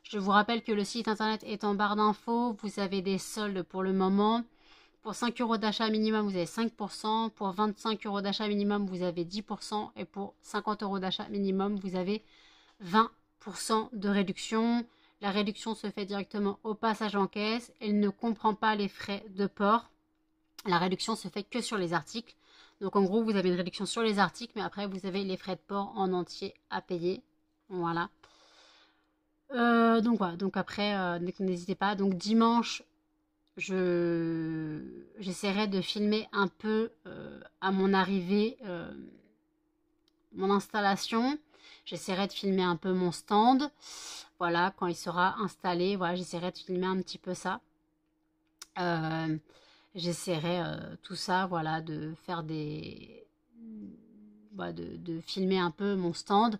Je vous rappelle que le site internet est en barre d'infos. Vous avez des soldes pour le moment. Pour 5 euros d'achat minimum, vous avez 5%. Pour 25 euros d'achat minimum, vous avez 10%. Et pour 50 euros d'achat minimum, vous avez 20% de réduction. La réduction se fait directement au passage en caisse. Elle ne comprend pas les frais de port. La réduction se fait que sur les articles. Donc en gros, vous avez une réduction sur les articles, mais après, vous avez les frais de port en entier à payer. Voilà. Donc voilà, donc après, n'hésitez pas. Donc dimanche, j'essaierai de filmer un peu à mon arrivée, mon installation. J'essaierai de filmer un peu mon stand. Voilà, quand il sera installé, voilà, j'essaierai de filmer un petit peu ça. J'essaierai tout ça, voilà, de faire de filmer un peu mon stand.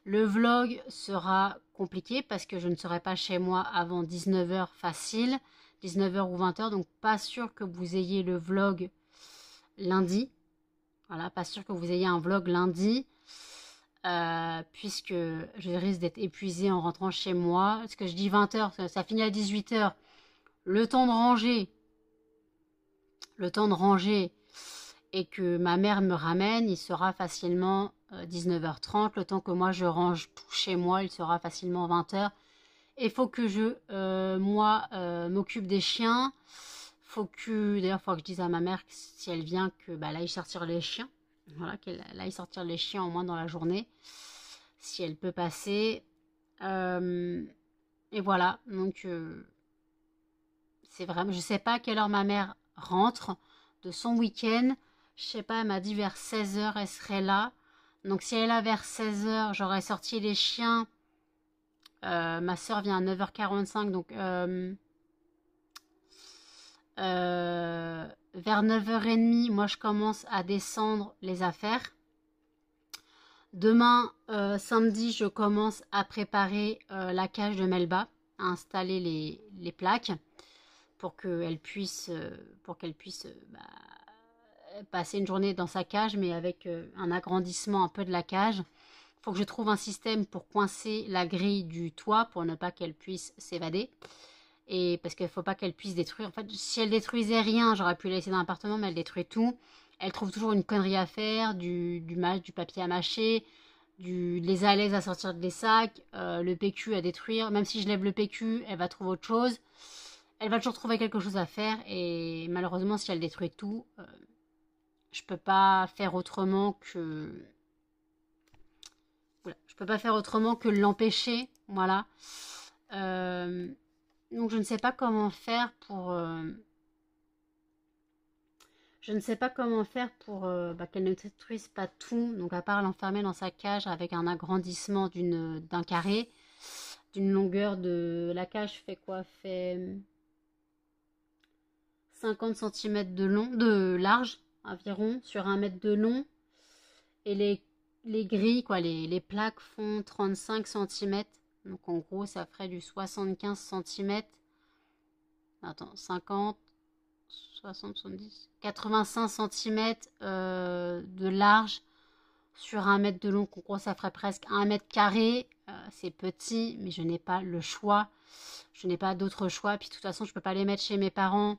Le vlog sera compliqué parce que je ne serai pas chez moi avant 19h facile, 19h ou 20h, donc pas sûr que vous ayez le vlog lundi. Voilà, pas sûr que vous ayez un vlog lundi, puisque je risque d'être épuisée en rentrant chez moi. Parce que je dis 20h, ça finit à 18h. Le temps de ranger et que ma mère me ramène, il sera facilement 19h30. Le temps que moi je range tout chez moi, il sera facilement 20h. Il faut que m'occupe des chiens. D'ailleurs, il faut que je dise à ma mère que si elle vient, que bah, elle aille sortir les chiens. Voilà, qu'elle aille sortir les chiens au moins dans la journée, si elle peut passer. Et voilà, donc c'est vraiment, je sais pas à quelle heure ma mère rentre de son week-end. Je sais pas, elle m'a dit vers 16h, elle serait là. Donc si elle est là vers 16h, j'aurais sorti les chiens. Ma soeur vient à 9h45, donc vers 9h30, moi je commence à descendre les affaires. Demain, samedi, je commence à préparer la cage de Melba, à installer les plaques pour qu'elle puisse, passer une journée dans sa cage, mais avec un agrandissement un peu de la cage. Il faut que je trouve un système pour coincer la grille du toit pour ne pas qu'elle puisse s'évader. Et parce qu'il ne faut pas qu'elle puisse détruire. En fait, si elle détruisait rien, j'aurais pu la laisser dans l'appartement, mais elle détruit tout. Elle trouve toujours une connerie à faire, du papier à mâcher, les alaises à sortir des sacs, le PQ à détruire. Même si je lève le PQ, elle va trouver autre chose. Elle va toujours trouver quelque chose à faire. Et malheureusement, si elle détruit tout, je peux pas faire autrement que... Voilà. Je peux pas faire autrement que l'empêcher. Voilà. Donc je ne sais pas comment faire pour... je ne sais pas comment faire pour qu'elle ne détruise pas tout. Donc à part l'enfermer dans sa cage avec un agrandissement d'un carré, d'une longueur de... La cage fait quoi? Fait 50 cm de large environ, sur 1 mètre de long. Et les grilles, quoi, les plaques font 35 cm. Donc en gros, ça ferait du 75 cm. Attends, 50, 60, 70, 85 cm de large sur 1 mètre de long. En gros, ça ferait presque 1 mètre carré. C'est petit, mais je n'ai pas le choix. Je n'ai pas d'autre choix. Puis de toute façon, je ne peux pas les mettre chez mes parents.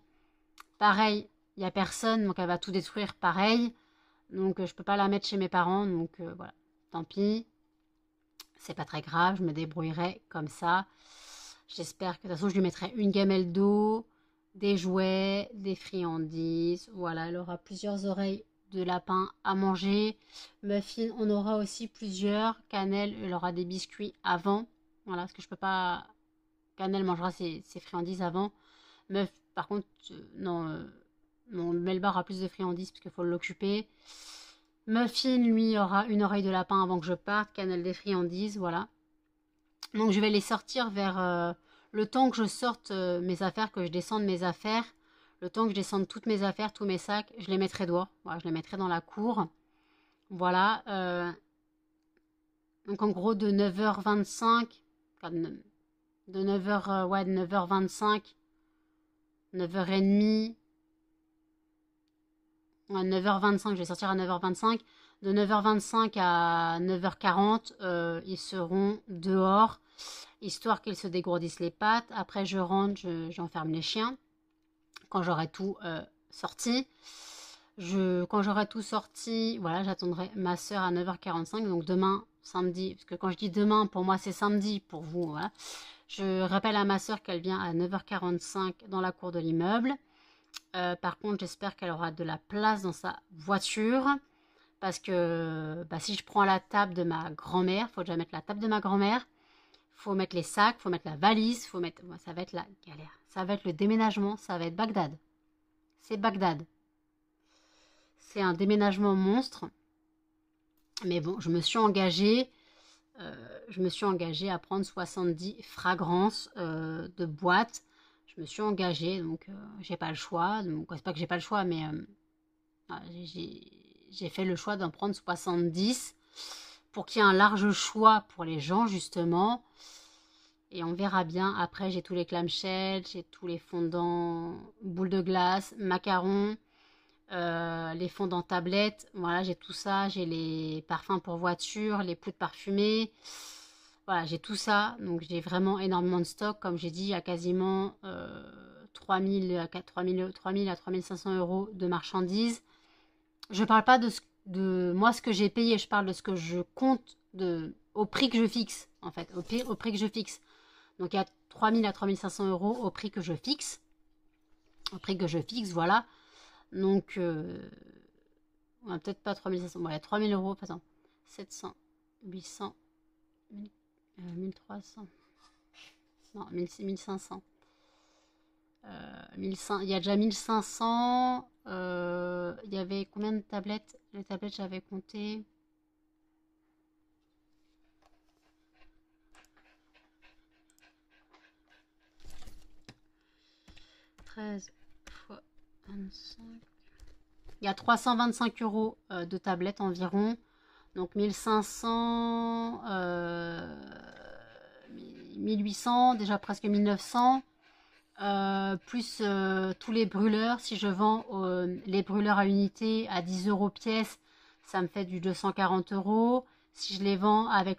Pareil, il n'y a personne, donc elle va tout détruire pareil. Donc je ne peux pas la mettre chez mes parents. Donc voilà, tant pis. C'est pas très grave, je me débrouillerai comme ça. J'espère que de toute façon, je lui mettrai une gamelle d'eau, des jouets, des friandises. Voilà, elle aura plusieurs oreilles de lapin à manger. Muffin, on aura aussi plusieurs. Cannelle, elle aura des biscuits avant. Voilà, parce que je peux pas... Cannelle mangera ses friandises avant. Meuf, par contre, non, Melba aura plus de friandises parce qu'il faut l'occuper. Muffin, lui, aura une oreille de lapin avant que je parte. Cannelle des friandises, voilà. Donc je vais les sortir vers le temps que je sorte mes affaires, que je descende mes affaires. Le temps que je descende toutes mes affaires, tous mes sacs, je les mettrai dehors. Voilà, je les mettrai dans la cour. Voilà. Donc en gros de 9h25, de 9h, ouais, de 9h25, 9h30, ouais, 9h25, je vais sortir à 9h25. De 9h25 à 9h40, ils seront dehors, histoire qu'ils se dégourdissent les pattes. Après, je rentre, j'enferme les chiens. Quand j'aurai tout sorti, quand j'aurai tout sorti, voilà, j'attendrai ma soeur à 9h45. Donc demain, samedi, parce que quand je dis demain, pour moi c'est samedi, pour vous, voilà. Je rappelle à ma soeur qu'elle vient à 9h45 dans la cour de l'immeuble. Par contre, j'espère qu'elle aura de la place dans sa voiture. Parce que si je prends la table de ma grand-mère, il faut déjà mettre la table de ma grand-mère. Il faut mettre les sacs, il faut mettre la valise, faut mettre... ça va être la galère. Ça va être le déménagement, ça va être Bagdad. C'est Bagdad. C'est un déménagement monstre. Mais bon, je me suis engagée. À prendre 70 fragrances de boîtes. Je me suis engagée, donc j'ai pas le choix. Donc c'est pas que j'ai pas le choix, mais j'ai fait le choix d'en prendre 70 pour qu'il y ait un large choix pour les gens, justement. Et on verra bien. Après, j'ai tous les clamshells, j'ai tous les fondants, boules de glace, macarons, les fondants tablettes. Voilà, j'ai tout ça. J'ai les parfums pour voiture, les poudres parfumées. Voilà, j'ai tout ça. Donc, j'ai vraiment énormément de stock. Comme j'ai dit, il y a quasiment 3000 à 3500 euros de marchandises. Je parle pas de moi ce que j'ai payé, je parle de ce que je compte au prix que je fixe, en fait, au prix que je fixe. Donc il y a 3000 à 3500 euros au prix que je fixe. Au prix que je fixe, voilà. Donc, peut-être pas 3500, bon, il y a 3000 euros, attends, 700, 800, 1300, non, 1500. 1500, il y a déjà 1500. Il y avait combien de tablettes? Les tablettes, j'avais compté. X 25. Il y a 325 euros de tablettes environ. Donc 1500, 1800, déjà presque 1900. Plus tous les brûleurs. Si je vends les brûleurs à unité à 10 euros pièce, ça me fait du 240 euros. Si je les vends avec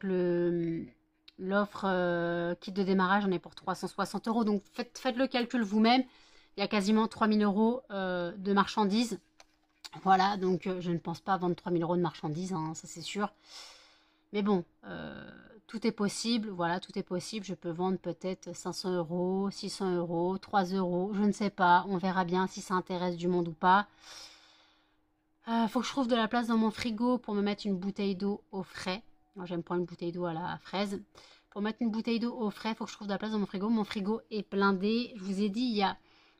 l'offre kit de démarrage, on est pour 360 euros. Donc faites le calcul vous-même. Il y a quasiment 3000 euros de marchandises. Voilà, donc je ne pense pas vendre 3000 euros de marchandises, hein, ça c'est sûr. Mais bon, tout est possible, voilà, tout est possible. Je peux vendre peut-être 500 euros, 600 euros, 3 euros, je ne sais pas. On verra bien si ça intéresse du monde ou pas. Faut que je trouve de la place dans mon frigo pour me mettre une bouteille d'eau au frais. Moi, j'aime prendre une bouteille d'eau à la fraise. Pour mettre une bouteille d'eau au frais, il faut que je trouve de la place dans mon frigo. Mon frigo est blindé. Je vous ai dit, il y a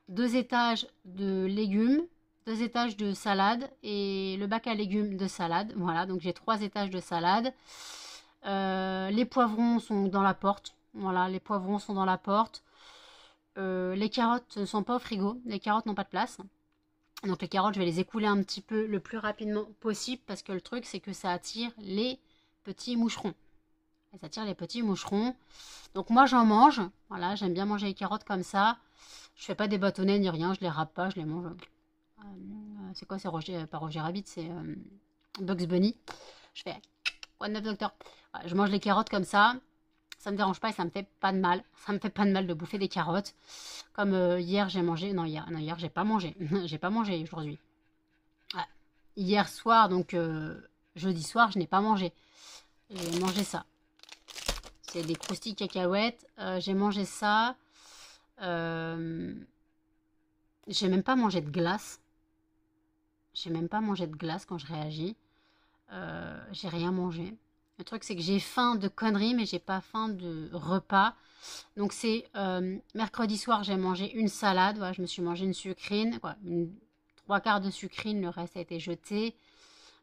2 étages de légumes, 2 étages de salade et le bac à légumes de salade. Voilà, donc j'ai 3 étages de salade. Les poivrons sont dans la porte. Voilà, les poivrons sont dans la porte. Les carottes ne sont pas au frigo. Les carottes n'ont pas de place. Donc les carottes, je vais les écouler un petit peu le plus rapidement possible parce que le truc, c'est que ça attire les petits moucherons. Ça attire les petits moucherons. Donc moi, j'en mange. Voilà, j'aime bien manger les carottes comme ça. Je fais pas des bâtonnets ni rien, je les râpe pas, je les mange. C'est quoi, c'est Roger, pas Roger Rabbit, c'est Bugs Bunny. Je fais, quoi de neuf, docteur? Voilà, je mange les carottes comme ça. Ça me dérange pas et ça me fait pas de mal. Ça me fait pas de mal de bouffer des carottes. Comme hier, j'ai mangé. Non, hier, j'ai pas mangé. J'ai pas mangé aujourd'hui. Ouais. Hier soir, donc jeudi soir, je n'ai pas mangé. J'ai mangé ça. C'est des croustilles cacahuètes. J'ai mangé ça. J'ai même pas mangé de glace. J'ai même pas mangé de glace quand je réagis. J'ai rien mangé. Le truc, c'est que j'ai faim de conneries, mais j'ai pas faim de repas. Donc, c'est mercredi soir, j'ai mangé une salade. Voilà, je me suis mangé une sucrine. Quoi, trois quarts de sucrine, le reste a été jeté.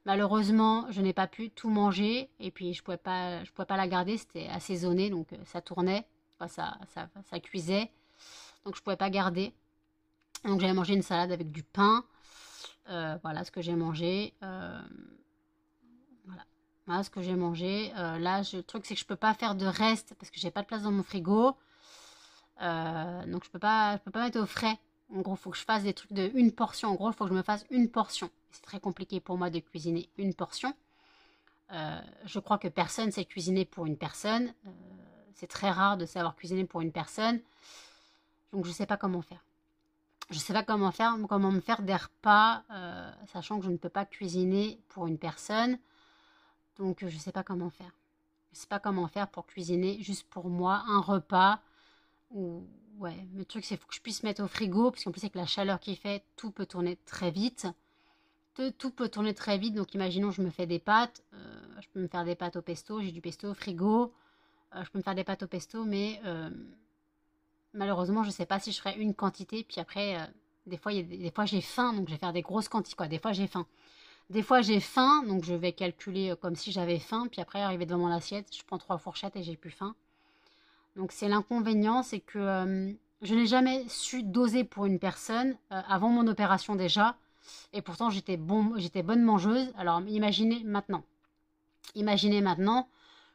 Malheureusement, je n'ai pas pu tout manger. Et puis, je pouvais pas la garder. C'était assaisonné, donc ça tournait. Enfin, ça cuisait. Donc, je pouvais pas garder. Donc, j'avais mangé une salade avec du pain. Voilà ce que j'ai mangé. Voilà ce que j'ai mangé. Là, le truc, c'est que je peux pas faire de reste parce que j'ai pas de place dans mon frigo. Donc, je peux pas mettre au frais. En gros, il faut que je fasse des trucs de une portion. En gros, il faut que je me fasse une portion. C'est très compliqué pour moi de cuisiner une portion. Je crois que personne sait cuisiner pour une personne. C'est très rare de savoir cuisiner pour une personne. Donc, je sais pas comment faire. Je sais pas comment me faire des repas, sachant que je ne peux pas cuisiner pour une personne. Donc, je sais pas comment faire. Je sais pas comment faire pour cuisiner juste pour moi un repas. Ou ouais, le truc c'est qu'il faut que je puisse mettre au frigo parce qu'en plus avec la chaleur qu'il fait, tout peut tourner très vite. Tout peut tourner très vite. Donc, imaginons je me fais des pâtes. Je peux me faire des pâtes au pesto. J'ai du pesto au frigo. Je peux me faire des pâtes au pesto, mais malheureusement, je sais pas si je ferai une quantité. Puis après, des fois j'ai faim, donc je vais faire des grosses quantités. Quoi. Des fois j'ai faim. Des fois, j'ai faim, donc je vais calculer comme si j'avais faim. Puis après, arriver devant mon assiette, je prends 3 fourchettes et j'ai plus faim. Donc, c'est l'inconvénient, c'est que je n'ai jamais su doser pour une personne avant mon opération déjà. Et pourtant, j'étais bonne mangeuse. Alors, imaginez maintenant.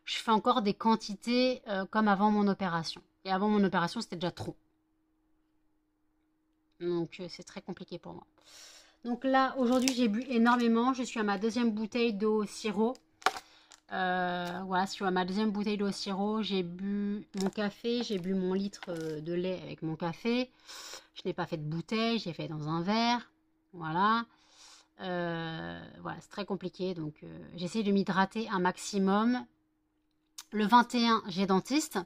Je fais encore des quantités comme avant mon opération. Et avant mon opération, c'était déjà trop. Donc, c'est très compliqué pour moi. Donc là, aujourd'hui, j'ai bu énormément. Je suis à ma deuxième bouteille d'eau sirop. Voilà, je suis à ma deuxième bouteille d'eau sirop. J'ai bu mon café. J'ai bu mon litre de lait avec mon café. Je n'ai pas fait de bouteille. J'ai fait dans un verre. Voilà. Voilà, c'est très compliqué. Donc, j'essaie de m'hydrater un maximum. Le 21, j'ai dentiste.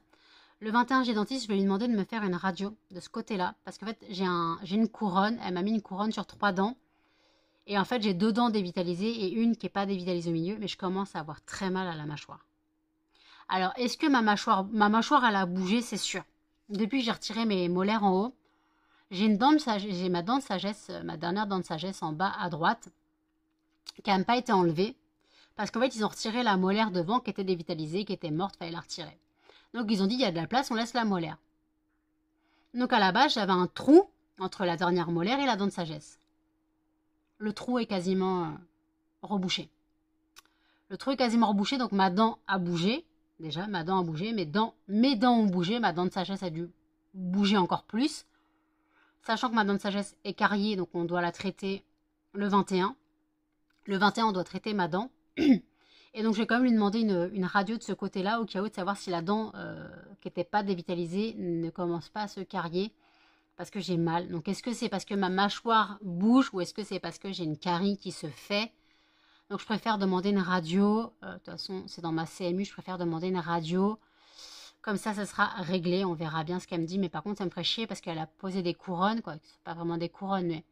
Le 21, j'ai dentiste, je vais lui demander de me faire une radio de ce côté-là. Parce qu'en fait, j'ai une couronne. Elle m'a mis une couronne sur 3 dents. Et en fait, j'ai 2 dents dévitalisées et une qui n'est pas dévitalisée au milieu, mais je commence à avoir très mal à la mâchoire. Alors, est-ce que ma mâchoire, elle a bougé? C'est sûr. Depuis que j'ai retiré mes molaires en haut, j'ai ma dent de sagesse, ma dernière dent de sagesse en bas à droite, qui n'a même pas été enlevée. Parce qu'en fait, ils ont retiré la molaire devant qui était dévitalisée, qui était morte, fallait la retirer. Donc, ils ont dit, il y a de la place, on laisse la molaire. Donc, à la base, j'avais un trou entre la dernière molaire et la dent de sagesse. Le trou est quasiment rebouché. Le trou est quasiment rebouché, donc ma dent a bougé. Déjà, ma dent a bougé, mes dents ont bougé, ma dent de sagesse a dû bouger encore plus. Sachant que ma dent de sagesse est cariée, donc on doit la traiter le 21. Le 21, on doit traiter ma dent. Et donc, je vais quand même lui demander une radio de ce côté-là, au cas où, de savoir si la dent qui n'était pas dévitalisée ne commence pas à se carier. Parce que j'ai mal. Donc, est-ce que c'est parce que ma mâchoire bouge ou est-ce que c'est parce que j'ai une carie qui se fait? Donc, je préfère demander une radio. De toute façon, c'est dans ma CMU. Je préfère demander une radio. Comme ça sera réglé. On verra bien ce qu'elle me dit. Mais par contre, ça me ferait chier parce qu'elle a posé des couronnes. Quoi. C'est pas vraiment des couronnes, mais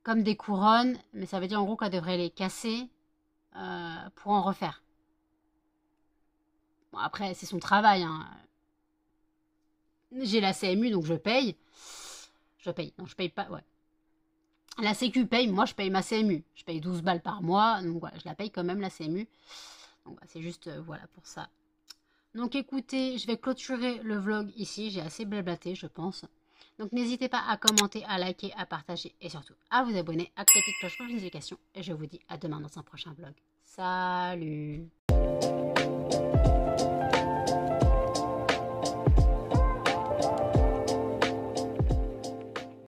comme des couronnes. Mais ça veut dire en gros qu'elle devrait les casser pour en refaire. Bon, après, c'est son travail. Hein. J'ai la CMU, donc je paye. Non, je paye pas, ouais. La Sécu paye, moi je paye ma CMU. Je paye 12 balles par mois, donc voilà, je la paye quand même la CMU. Donc c'est juste, voilà, pour ça. Donc écoutez, je vais clôturer le vlog ici. J'ai assez blablaté, je pense. Donc n'hésitez pas à commenter, à liker, à partager et surtout à vous abonner, à cliquer la petite cloche pour les notifications. Et je vous dis à demain dans un prochain vlog. Salut!